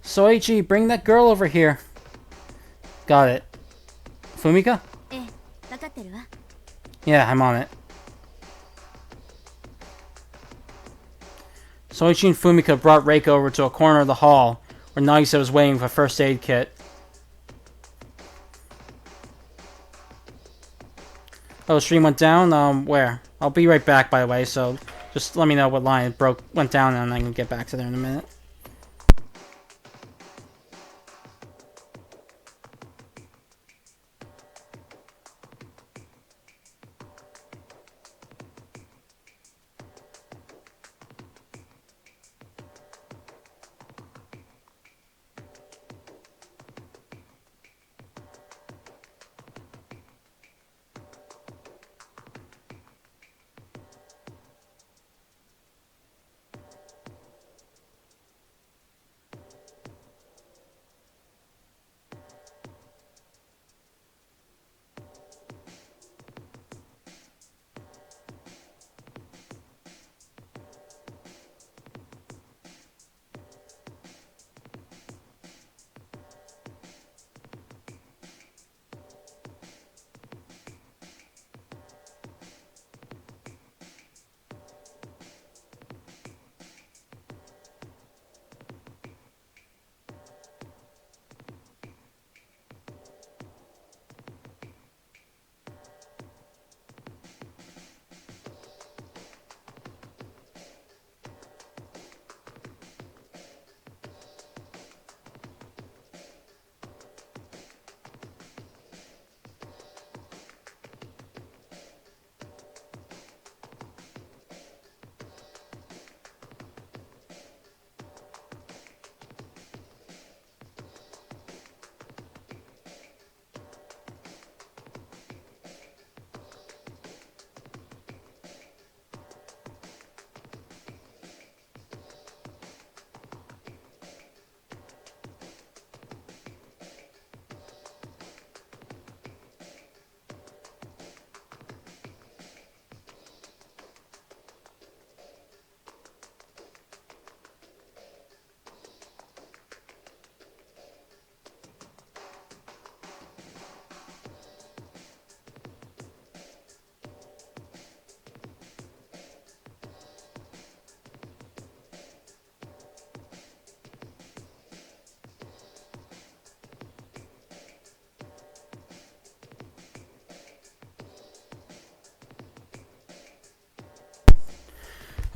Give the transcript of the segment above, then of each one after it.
Soichi, bring that girl over here. Got it. Fumika? Yeah, I'm on it. Soichi and Fumika brought Reiko over to a corner of the hall where Nagisa was waiting for a first aid kit. Oh, the stream went down? Where? I'll be right back, by the way, so just let me know what line it went down, and I can get back to there in a minute.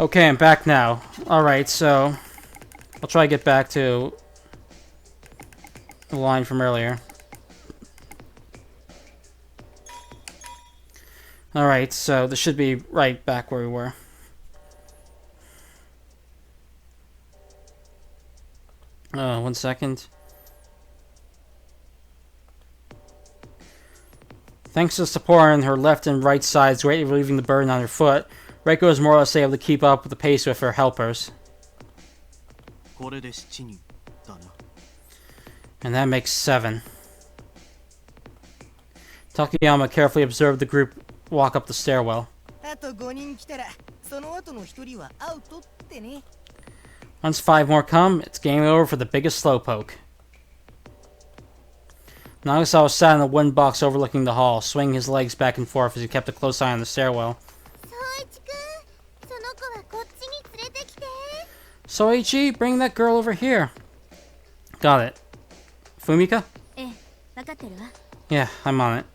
Okay, I'm back now. Alright, so I'll try to get back to the line from earlier. Alright, so this should be right back where we were. One second. Thanks to the support on her left and right sides, greatly relieving the burden on her foot, Reiko is more or less able to keep up with the pace with her helpers. And that makes 7. Takayama carefully observed the group walk up the stairwell. Once 5 more come, it's game over for the biggest slowpoke. Nagisa was sat in a wooden box overlooking the hall, swinging his legs back and forth as he kept a close eye on the stairwell. Soichi, bring that girl over here. Got it. Fumika? Yeah, I'm on it.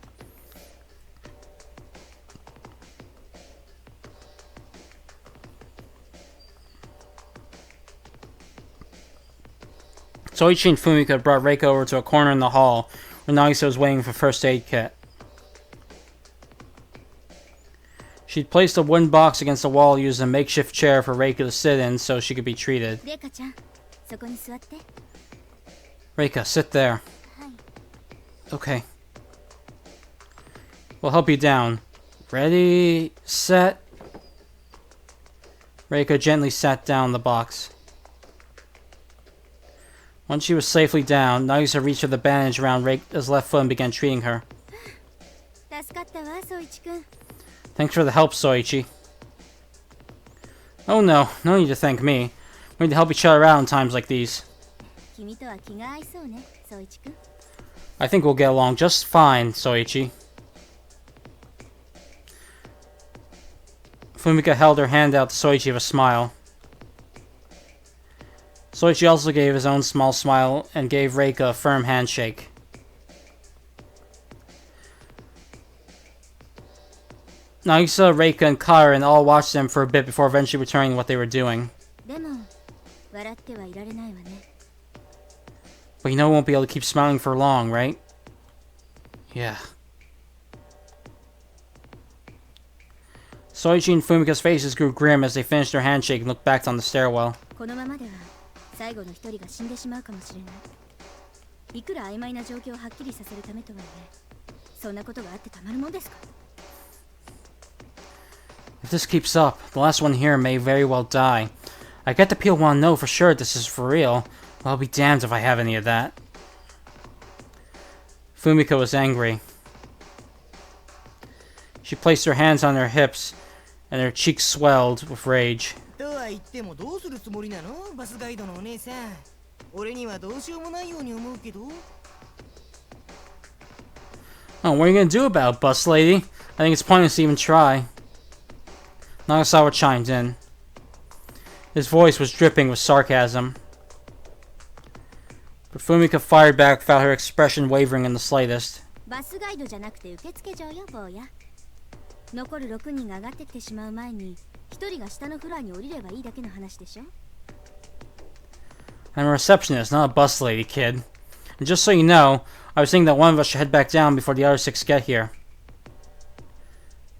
Soichi and Fumika brought Reiko over to a corner in the hall where Nagisa was waiting for first aid kit. She'd placed a wooden box against the wall using a makeshift chair for Reika to sit in so she could be treated. Reika, sit there. Okay. We'll help you down. Ready, set. Reika gently sat down in the box. Once she was safely down, Nagisa reached for the bandage around Reika's left foot and began treating her. Thanks for the help, Soichi. Oh no need to thank me. We need to help each other out in times like these. 君とは気が合いそうね、宗一君。 I think we'll get along just fine, Soichi. Fumika held her hand out to Soichi with a smile. Soichi also gave his own small smile and gave Reika a firm handshake. Nagisa, Reika, and Karen all watched them for a bit before eventually returning to what they were doing. でも、笑ってはいられないわね。 But you know we won't be able to keep smiling for long, right? Yeah. Soichi and Fumika's faces grew grim as they finished their handshake and looked back on the stairwell. このままでは最後の一人が死んでしまうかもしれない。いくら曖昧な状況をはっきりさせるためとはいえ、そんなことがあってたまるもんですか。 If this keeps up, the last one here may very well die. I get the people want to know for sure this is for real. I'll be damned if I have any of that. Fumika was angry. She placed her hands on her hips, and her cheeks swelled with rage. とは言ってもどうするつもりなの、バスガイドのお姉さん。俺にはどうしようもないように思うけど。Oh, what are you gonna do about it, bus lady? I think it's pointless to even try. Nagasawa chimed in. His voice was dripping with sarcasm. But Fumika fired back without her expression wavering in the slightest. バスガイドじゃなくて受付嬢よ、坊や。残る6人が上がってきてしまう前に、1人が下のフロアに降りればいいだけの話でしょ。 I'm a receptionist, not a bus lady, kid. And just so you know, I was thinking that one of us should head back down before the other 6 get here.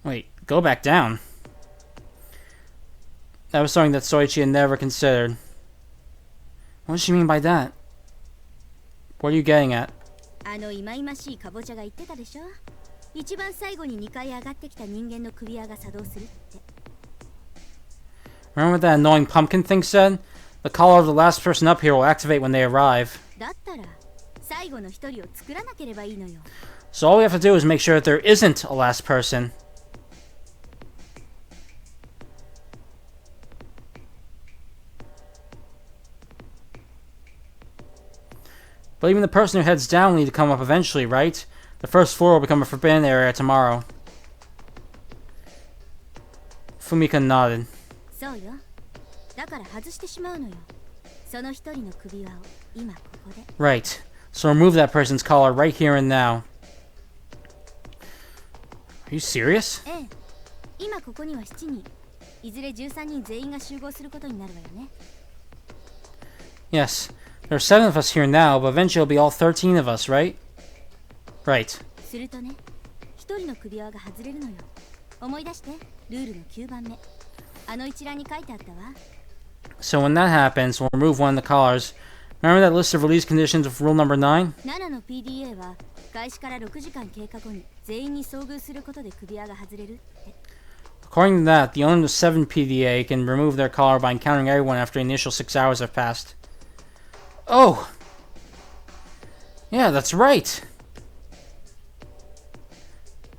Wait, go back down? That was something that Soichi had never considered. What does she mean by that? What are you getting at? あのいまいましいカボチャが言ってたでしょ。一番最後に2階上がってきた人間の首輪が作動するって。 Remember what that annoying pumpkin thing said? The collar of the last person up here will activate when they arrive. だったら最後の1人を作らなければいいのよ。 So all we have to do is make sure that there isn't a last person. But even the person who heads down will need to come up eventually, right? The first floor will become a forbidden area tomorrow. Fumika nodded. そうよ。だから外してしまうのよ。その1人の首輪を今ここで。 Right. So remove that person's collar right here and now. Are you serious? ええ。今ここには7人。いずれ13人全員が集合することになるわよね。 Yes. There are 7 of us here now, but eventually it'll be all 13 of us, right? Right. するとね、1人の首輪が外れるのよ。思い出して、ルールの9番目。あの一覧に書いてあったわ。 So when that happens, we'll remove one of the collars. Remember that list of release conditions of rule number 9? 7の PDA は開始から6時間経過後に全員に遭遇することで首輪が外れるって。 According to that, the owner of the 7 PDA can remove their collar by encountering everyone after the initial 6 hours have passed. Oh! Yeah, that's right!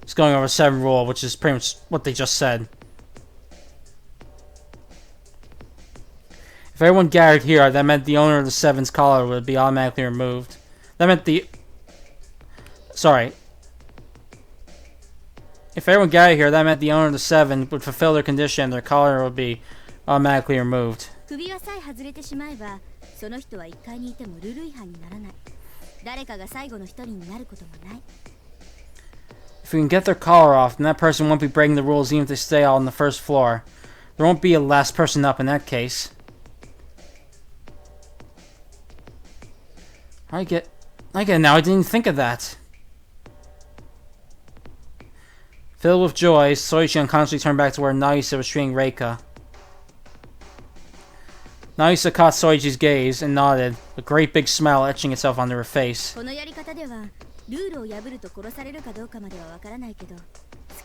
It's going over 7 rule, which is pretty much what they just said. If everyone gathered here, that meant the owner of the 7's collar would be automatically removed. That meant the... Sorry. If everyone gathered here, that meant the owner of the 7 would fulfill their condition and their collar would be automatically removed. 首輪さえ外れてしまえば、その人は1階にいてもルール違反にならない。誰かが最後の1人になることもない。 If we can get their collar off, then that person won't be breaking the rules even if they stay out on the first floor. There won't be a last person up in that case. I get it now, I didn't even think of that. Filled with joy, Soichi unconsciously turned back to where Nagisa was treating Reika. Nagisa caught Soichi's gaze and nodded, a great big smile etching itself onto her face. このやり方ではルールを破ると殺されるかどうかまではわからないけど、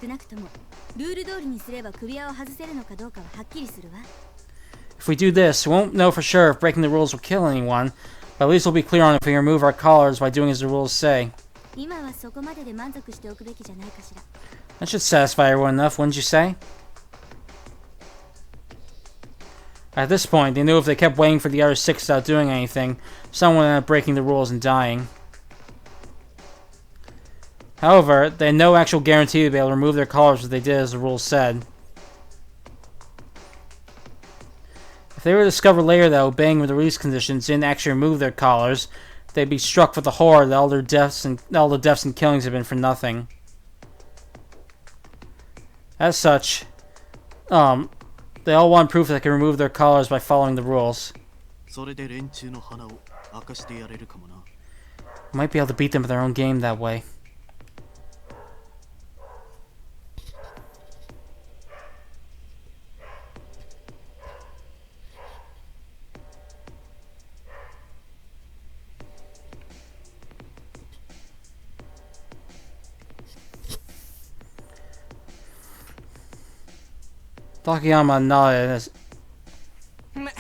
少なくともルール通りにすれば首輪を外せるのかどうかははっきりするわ。 If we do this, we won't know for sure if breaking the rules will kill anyone, but at least we'll be clear on if we remove our collars by doing as the rules say. 今はそこまでで満足しておくべきじゃないかしら。 That should satisfy everyone enough, wouldn't you say? At this point, they knew if they kept waiting for the other 6 without doing anything, someone would end up breaking the rules and dying. However, they had no actual guarantee to be able to remove their collars if they did as the rules said. If they were to discover later that obeying the release conditions didn't actually remove their collars, they'd be struck with the horror that all the deaths and killings had been for nothing. As such, they all want proof that they can remove their collars by following the rules. それで連中の鼻を明かしてやれるかもな。 Might be able to beat them with their own game that way. Takayama nodded as, ま、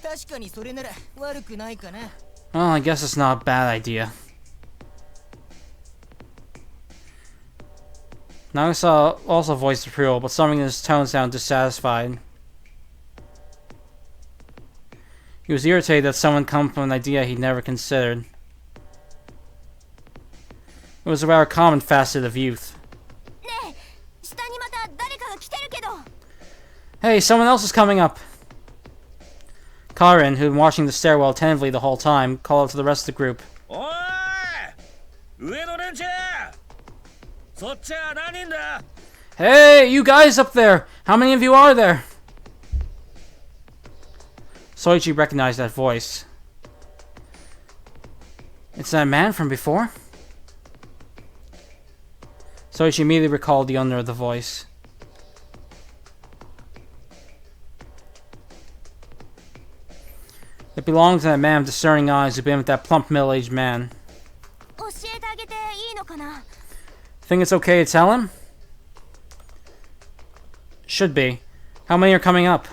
確かにそれなら悪くないかな。 well, I guess it's not a bad idea. Nagasa also voiced approval, but something in his tone sounded dissatisfied. He was irritated that someone come from an idea he'd never considered. It was a rather common facet of youth. ねえ、下にまた誰かが来てるけど。 Hey, someone else is coming up! Karin, who had been watching the stairwell attentively the whole time, called out to the rest of the group. おい上の連中そっちは何人だ Hey, you guys up there! How many of you are there? Soichi recognized that voice. It's that man from before? Soichi immediately recalled the owner of the voice. It belonged to that man with discerning eyes who'd been with that plump middle-aged man. 教えてあげていいのかな。 Think it's okay to tell him? Should be. How many are coming up?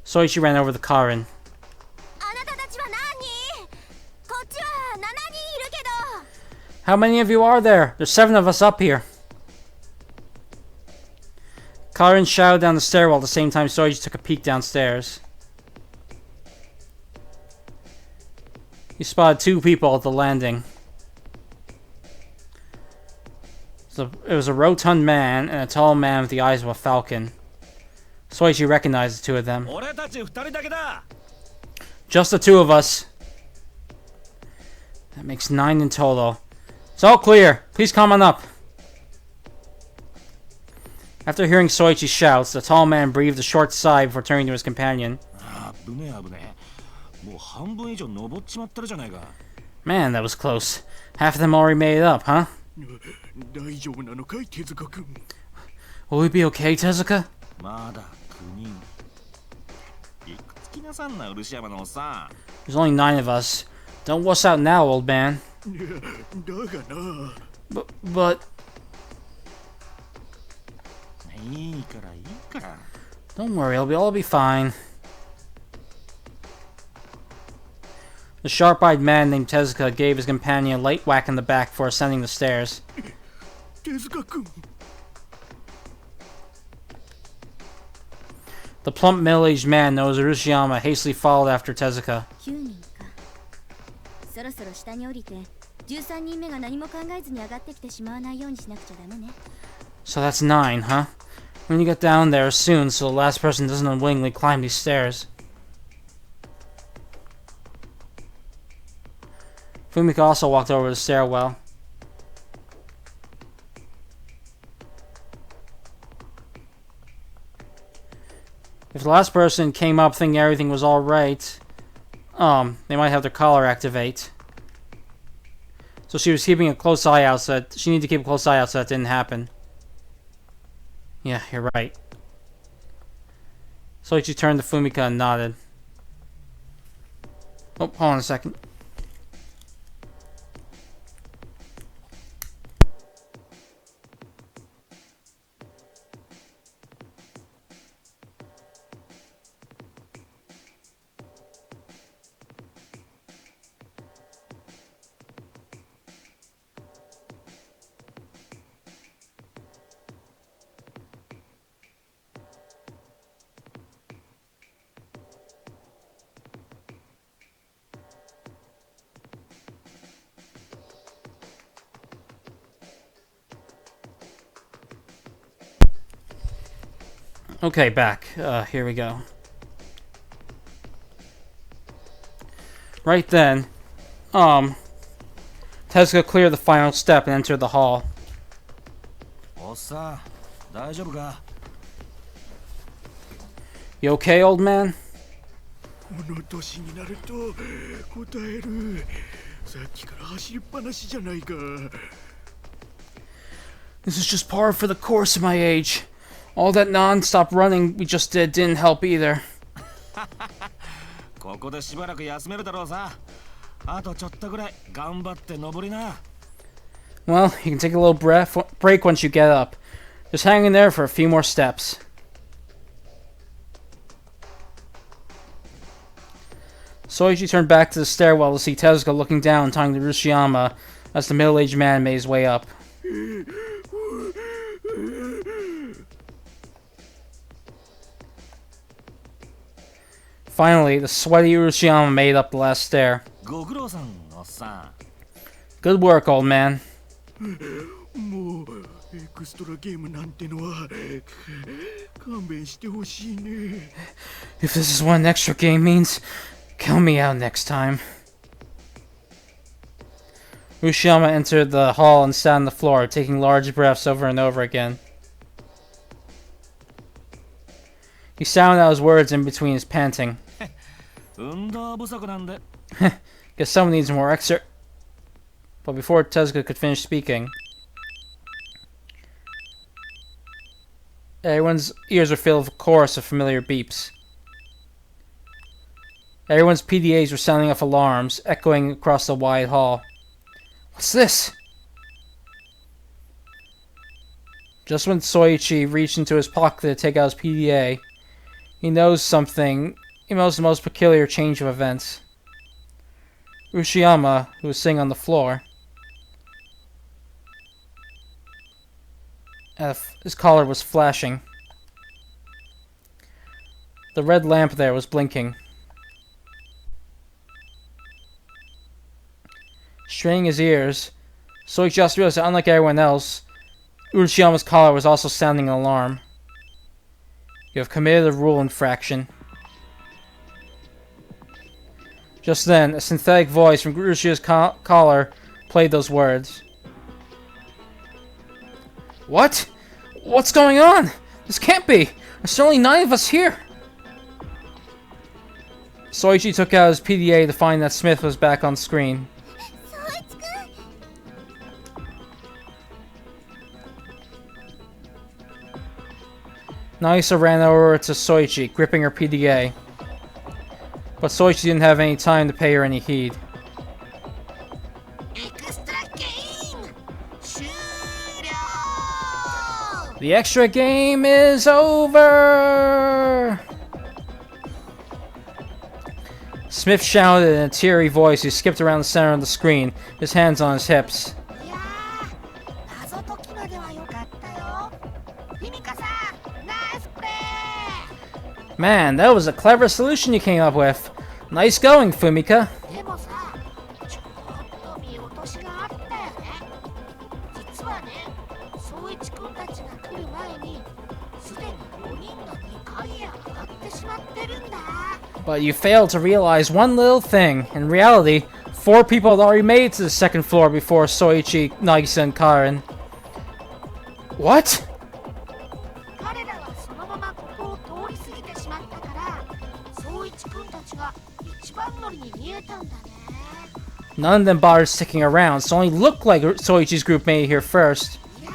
Soichi ran over to Karin. あなたたちは何？こっちは7人いるけど。 How many of you are there? There's 7 of us up here. Karin shouted down the stairwell at the same time Soichi took a peek downstairs. He spotted 2 people at the landing. So it was a rotund man and a tall man with the eyes of a falcon. Soichi recognized the 2 of them. 俺たち2人だけだ Just the 2 of us. That makes 9 in total. It's all clear. Please come on up. After hearing Soichi's shouts, the tall man breathed a short sigh before turning to his companion. 危ねえ危ねえ。もう半分以上登っちまってるじゃないか。 Man, that was close. Half of them already made it up, huh? 大丈夫なのかい手塚君。 Will we be okay, Tezuka? まだ9人。いくつきなさんな漆山のおっさ There's only 9 of us. Don't wuss out now, old man. ん。だがな。But... いいからいいから。 Don't worry, it'll all be fine. The sharp-eyed man named Tezuka gave his companion a light whack in the back before ascending the stairs. 手塚君。 The plump middle-aged man known as Urashiyama hastily followed after Tezuka. 9人か。そろそろ下に降りて、13人目が何も考えずに上がってきてしまわないようにしなくちゃダメね。 So that's 9, huh? We need to get down there soon so the last person doesn't unwittingly climb these stairs. Fumika also walked over to the stairwell. If the last person came up thinking everything was alright, they might have their collar activate. So she was keeping a close eye out so that she needed to keep a close eye out so that didn't happen. Yeah, you're right. Soichi turned to Fumika and nodded. Oh, hold on a second. Okay, back. Here we go. Right then, Tezuka cleared the final step and entered the hall. おっさん大丈夫か You okay, old man? この年になると答える。さっきから走りっぱなしじゃないか。 This is just par for the course of my age. All that non-stop running we just did didn't help either. ここでしばらく休めるだろうさあとちょっとぐらい頑張って登りな Well, you can take a little break once you get up. Just hang in there for a few more steps. Soichi turned back to the stairwell to see Tezuka looking down and talking to Urashiyama as the middle-aged man made his way up. Finally, the sweaty Urashiyama made up the last stair. ご苦労さんおっさ Good work, old man. もうエクストラゲームなんてのは勘弁してほしいね。 If this is what an extra game means, count me out next time. Urashiyama entered the hall and sat on the floor, taking large breaths over and over again. He sounded out his words in between his panting. ん運動不足なんで Guess someone needs more extra. But before Tezuka could finish speaking, everyone's ears were filled with a chorus of familiar beeps. Everyone's PDAs were sounding off alarms, echoing across the wide hall. What's this? Just when Soichi reached into his pocket to take out his PDA, he knows something. He knows the most peculiar change of events. Urashiyama, who was sitting on the floor, his collar was flashing. The red lamp there was blinking. Straining his ears, Soichi just realized that unlike everyone else, Urashiyama's collar was also sounding an alarm. You have committed a rule infraction. Just then, a synthetic voice from Urashiyama's collar played those words. What? What's going on? This can't be! There's only 9 of us here! Soichi took out his PDA to find that Smith was back on screen. Nagisa ran over to Soichi, gripping her PDA. But Soichi didn't have any time to pay her any heed. エクストラゲーム終了 The extra game is over! Smith shouted in a teary voice. He skipped around the center of the screen, his hands on his hips. いやー謎解きまでは良かったよフィミカさんナイスプレー Man, that was a clever solution you came up with. Nice going, Fumika. でもさちょっと見落としがあったよね実はね宗一君たちが来る前にすでに5人が2階へ上がってしまってるんだ But you failed to realize one little thing. In reality, 4 people had already made it to the second floor before Soichi, Nagisa, and Karen. What? 彼らはそのままここを通り過ぎてしまったから宗一君たちが一番乗りに見えたんだね None of them bothered sticking around, so it only looked like Soichi's group made it here first. いや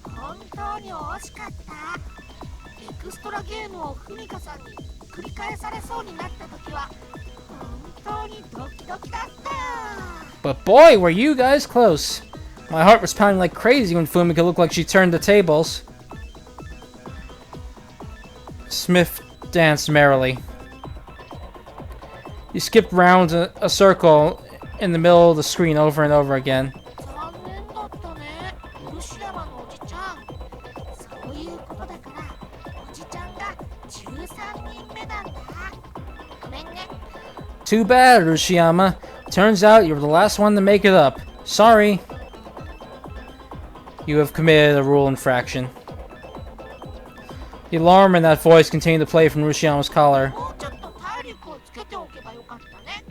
ー本当に惜しかったエクストラゲームをフミカさんに繰り返されそうになった時は本当にドキドキだったよ But boy, were you guys close. My heart was pounding like crazy when Fumika looked like she turned the tables. Smith danced merrily. He skipped round a circle in the middle of the screen over and over again. 残念だったね漆山のおじちゃんそういうことだからおじちゃんが13人目なんだごめんね Too bad, Urashiyama. Turns out you were the last one to make it up. Sorry. You have committed a rule infraction. The alarm in that voice continued to play from Urashiyama's collar. もうちょっと体力をつけておけばよかったね。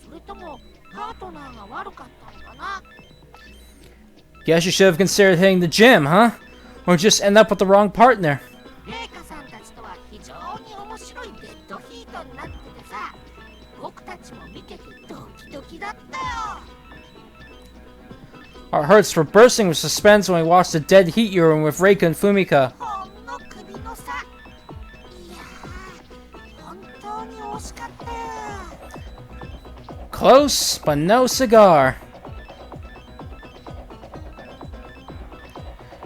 それともパートナーが悪かったのかな。 Guess you should have considered hitting the gym, huh? Or just end up with the wrong partner. レイカさんたちとは非常に面白いデッドヒートになっててさ、僕たちも見ててドキドキだったよ。 Our hearts were bursting with suspense when we watched the dead heat urine with Reika and Fumika. ほんの首の差。いやー、本当に惜しかったよ。 Close, but no cigar.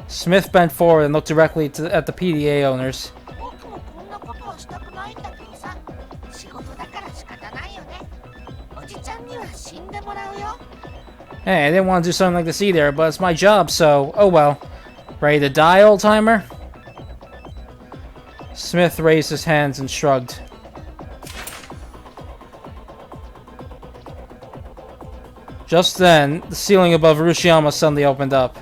Smith bent forward and looked directly at the PDA owners. 僕もこんなことはしたくないんだけどさ、仕事だから仕方ないよね。おじちゃんには死んでもらうよ。 Hey, I didn't want to do something like this either, but it's my job, so oh well. Ready to die, old-timer? Smith raised his hands and shrugged. Just then, the ceiling above Urashiyama suddenly opened up.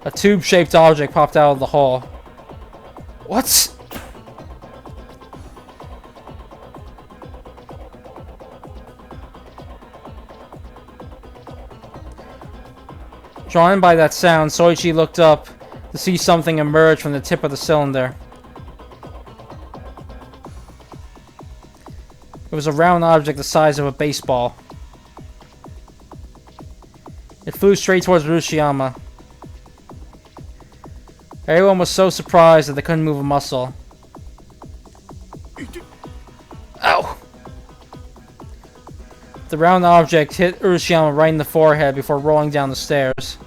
A tube-shaped object popped out of the hole. What? Drawn by that sound, Soichi looked up to see something emerge from the tip of the cylinder. It was a round object the size of a baseball. It flew straight towards Urashiyama. Everyone was so surprised that they couldn't move a muscle. Ow! The round object hit Urashiyama right in the forehead before rolling down the stairs.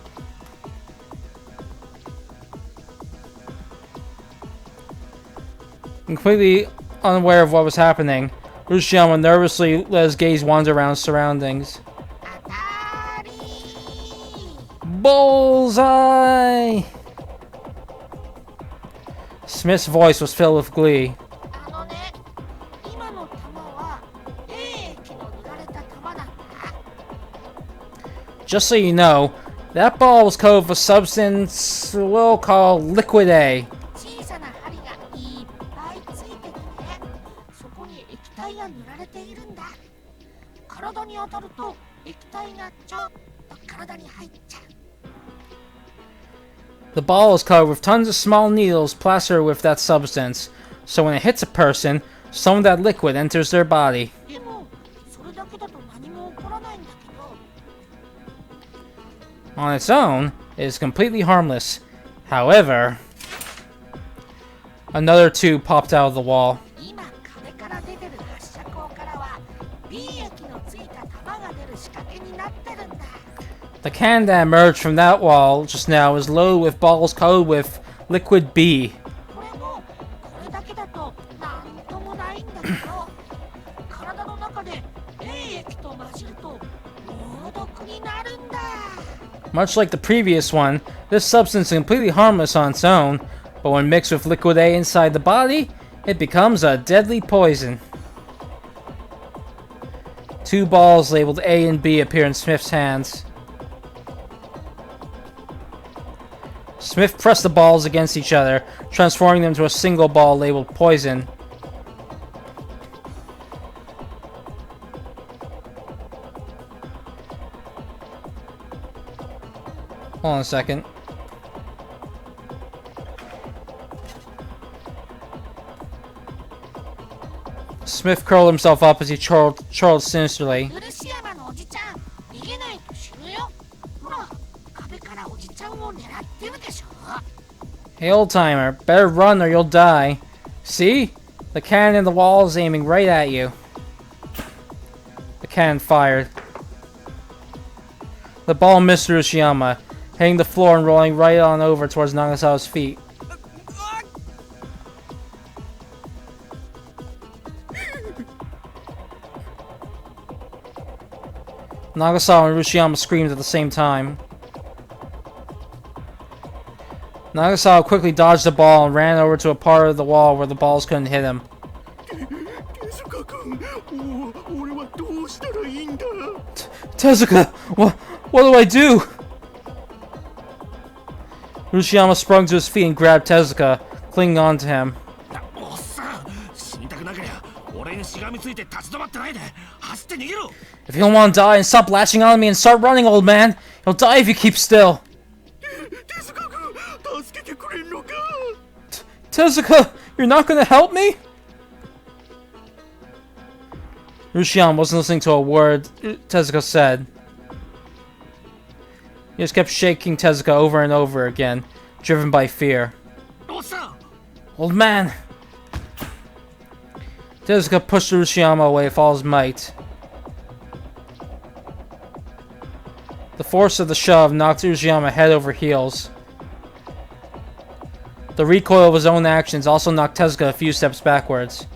Completely unaware of what was happening, Urashiyama nervously let his gaze wander around his surroundings. 当たりー。 Bullseye! Smith's voice was filled with glee. あのね、今の弾は溶液の塗られた弾なんだ。 Just so you know, that ball was coated with a substance we'll call Liquid A. 小さな針がいっぱいついててね、そこに液体が塗られているんだ。体に当たると液体がちょっと体に入っちゃう。 The ball is covered with tons of small needles plastered with that substance, so when it hits a person, some of that liquid enters their body. でもそれだけだと何も起こらないんだけど。 On its own, it is completely harmless. However, another tube popped out of the wall. 今壁から出てる発射口からは B 液のついた弾が出る仕掛けになってるんだ。 The can that emerged from that wall just now is loaded with balls coated with Liquid B. これもこれだけだとなんともないんだけど、体の中で A 液と混じると猛毒になるんだ。 Much like the previous one, this substance is completely harmless on its own, but when mixed with Liquid A inside the body, it becomes a deadly poison. Two balls labeled A and B appear in Smith's hands. Smith pressed the balls against each other, transforming them to a single ball labeled Poison. Hold on a second. Smith curled himself up as he chortled sinisterly. ウルシヤマのおじちゃん、逃げないと死ぬよ。ほら、壁からおじちゃんを狙ってるでしょ。 Hey, old-timer, better run or you'll die. See? The cannon in the wall is aiming right at you. The cannon fired. The ball missed Urashiyama, hitting the floor and rolling right on over towards Nagasawa's feet. Nagasawa and Urashiyama screamed at the same time. Nagasawa quickly dodged the ball and ran over to a part of the wall where the balls couldn't hit him. 手塚君、俺はどうしたらいいんだ。 Tezuka, what do I do? Urashiyama sprung to his feet and grabbed Tezuka, clinging on to him. おっさん、死にたくなけりゃ俺にしがみついて立ち止まってないで走って逃げろ。 If you don't want to die, and stop latching on me and start running, old man! You'll die if you keep still! 手塚君助けてくれんのか Tezuka, you're not gonna help me? Urashiyama wasn't listening to a word Tezuka said. He just kept shaking Tezuka over and over again, driven by fear. おっさん、 Old man! Tezuka pushed Urashiyama away with all his might. The force of the shove knocked Urashiyama head over heels. The recoil of his own actions also knocked Tezuka a few steps backwards.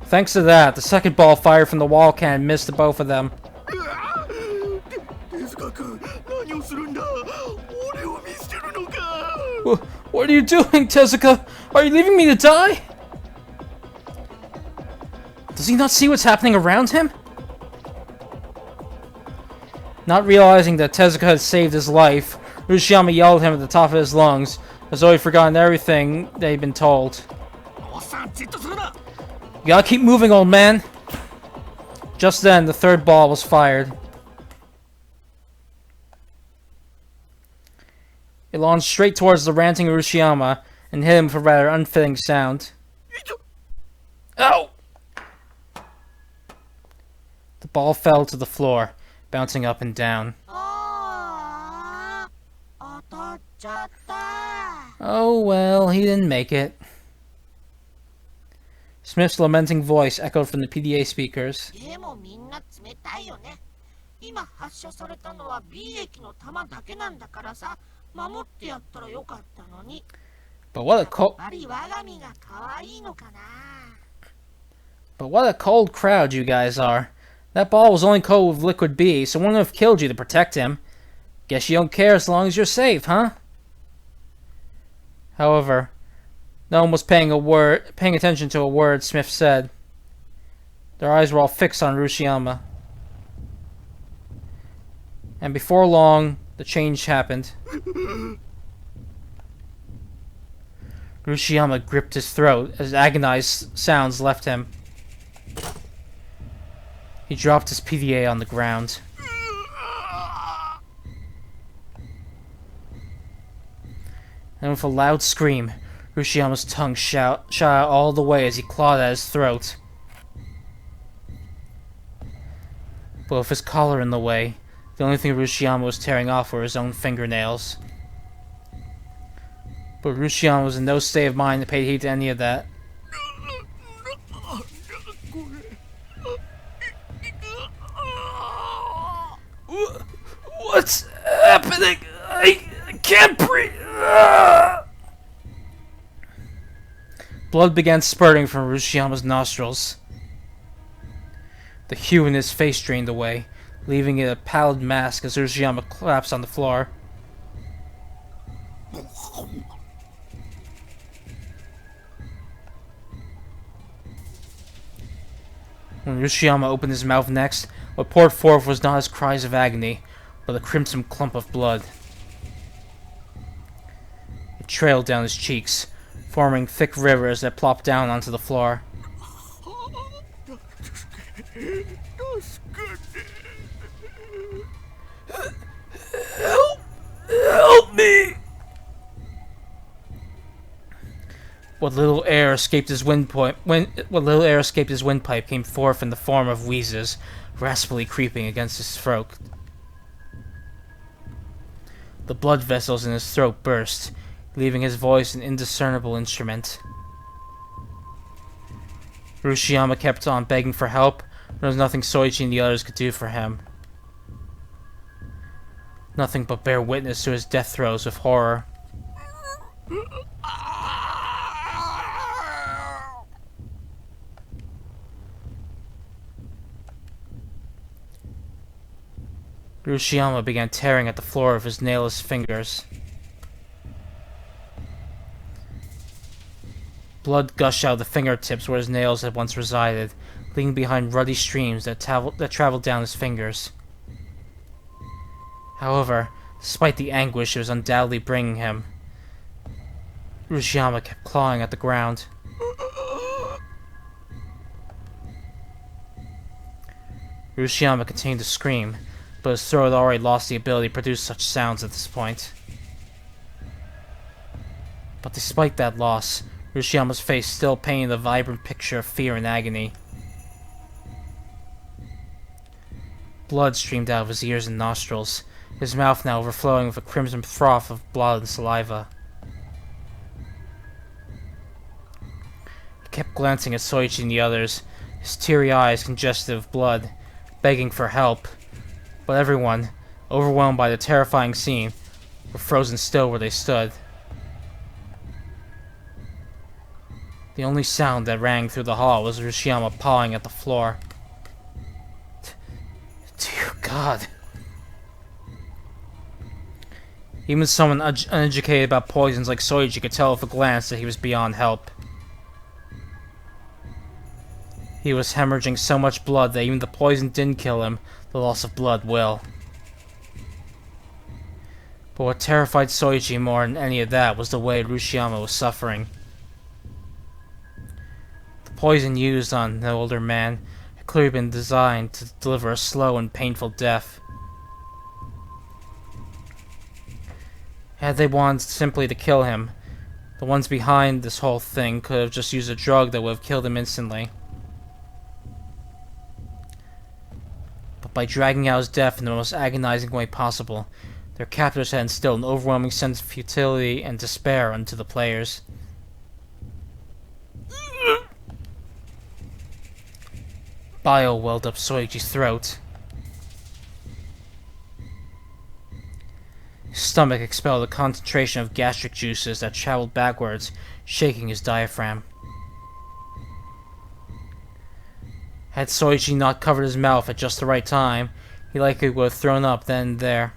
Thanks to that, the second ball fired from the wall cannon missed the both of them. 手塚君何をするんだ俺を見捨てるのか What are you doing, Tezuka? Are you leaving me to die? Does he not see what's happening around him? Not realizing that Tezuka had saved his life, Urashiyama yelled at him at the top of his lungs, as though he'd forgotten everything that he'd been told. おっさん、じっとするな。 You gotta keep moving, old man! Just then, the third ball was fired. It launched straight towards the ranting Urashiyama and hit him with a rather unfitting sound. Ow! The ball fell to the floor, bouncing up and down. ああ、当たっちゃった。 Oh well, he didn't make it. Smith's lamenting voice echoed from the PDA speakers. でもみんな冷たいよね。今発射されたのは B 液の弾だけなんだからさ、守ってやったらよかったのに。 But what a cold, やっぱり我が身が可愛いのかな。 but what a cold crowd you guys are. That ball was only coated with liquid B, so it wouldn't have killed you to protect him. Guess you don't care as long as you're safe, huh? However, no one was paying attention to a word Smith said. Their eyes were all fixed on Urashiyama. And before long, the change happened. Urashiyama gripped his throat as agonized sounds left him. He dropped his PDA on the ground. And with a loud scream, Urashiyama's tongue shot out all the way as he clawed at his throat. But with his collar in the way, the only thing Urashiyama was tearing off were his own fingernails. But Urashiyama was in no state of mind to pay heed to any of that. What's happening? I can't breathe. Blood began spurting from Urashiyama's nostrils. The hue in his face drained away, leaving it a pallid mask as Urashiyama collapsed on the floor. When Urashiyama opened his mouth next, what poured forth was not his cries of agony, but a crimson clump of blood. It trailed down his cheeks, forming thick rivers that plopped down onto the floor. Help me! What little air escaped his windpipe came forth in the form of wheezes, raspily creeping against his throat. The blood vessels in his throat burst, leaving his voice an indiscernible instrument. Urashiyama kept on begging for help, but there was nothing Soichi and the others could do for him. Nothing but bear witness to his death throes with horror. Urashiyama began tearing at the floor with his nailless fingers. Blood gushed out of the fingertips where his nails had once resided, leaving behind ruddy streams that traveled down his fingers. However, Despite the anguish it was undoubtedly bringing him, Urashiyama kept clawing at the ground. Urashiyama continued to scream, but his throat had already lost the ability to produce such sounds at this point. But despite that loss, Urashiyama's face still painted a vibrant picture of fear and agony. Blood streamed out of his ears and nostrils, his mouth now overflowing with a crimson froth of blood and saliva. He kept glancing at Soichi and the others, his teary eyes congested with blood, begging for help, but everyone, overwhelmed by the terrifying scene, were frozen still where they stood. The only sound that rang through the hall was Urashiyama pawing at the floor. Dear God. Even someone uneducated about poisons like Soichi could tell with a glance that he was beyond help. He was hemorrhaging so much blood that even the poison didn't kill him, the loss of blood will. But what terrified Soichi more than any of that was the way Urashiyama was suffering. The poison used on the older man had clearly been designed to deliver a slow and painful death. Had they wanted simply to kill him, the ones behind this whole thing could have just used a drug that would have killed him instantly. But by dragging out his death in the most agonizing way possible, their captors had instilled an overwhelming sense of futility and despair onto the players. Bile welled up Soichi's throat. His stomach expelled a concentration of gastric juices that traveled backwards, shaking his diaphragm. Had Soichi not covered his mouth at just the right time, he likely would have thrown up then and there.